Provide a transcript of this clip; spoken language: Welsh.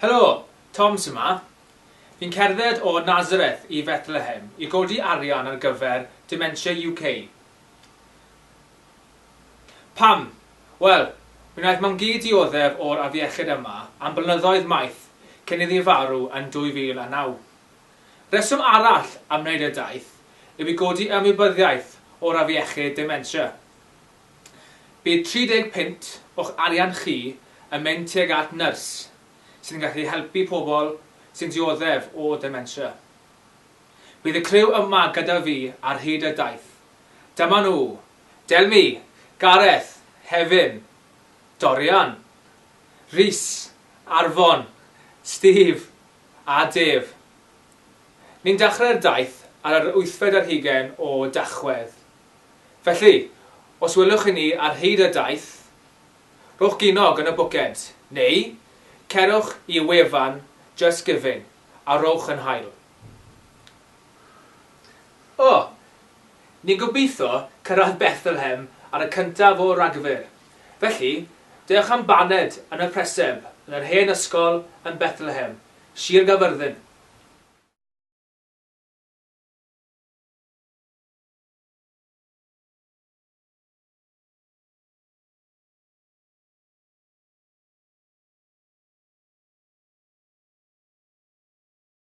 Helo, Tomos yma. Fi'n cerdded o Nasareth I Fethlehem I codi arian ar gyfer Dementia UK. Pam? Wel, mi wnaeth mewn gyd dioddef o'r afiechyd yma am blynyddoedd maith cyn iddi farw yn 2009. Reswm arall am wneud y daith yw I godi ymwybyddiaeth o'r afiechyd dementia. Bydd 30 pint o'ch arian chi yn mynd tuag at nyrs sy'n gallu helpu pobl sy'n dioddef o dementia. Bydd y criw yma gyda fi ar hyd y daith. Dyma nhw: Delmi, Gareth, Hefyn, Dorian, Rhys, Arfon, Steve a Dave. Ni'n dechrau'r daith ar yr 8 o Tachwedd. Felly, os wylwch I ni ar hyd y daith, rhowch ginog yn y bwced, neu cerwch I wefan Just Giving a rhowch yn hael. Ni'n gobeithio cyrraedd Fethlehem ar y 1af o Ragfyr. Felly, dewch am baned yn y preseb yn yr hen ysgol yn Fethlehem, Sir Gaerfyrddin.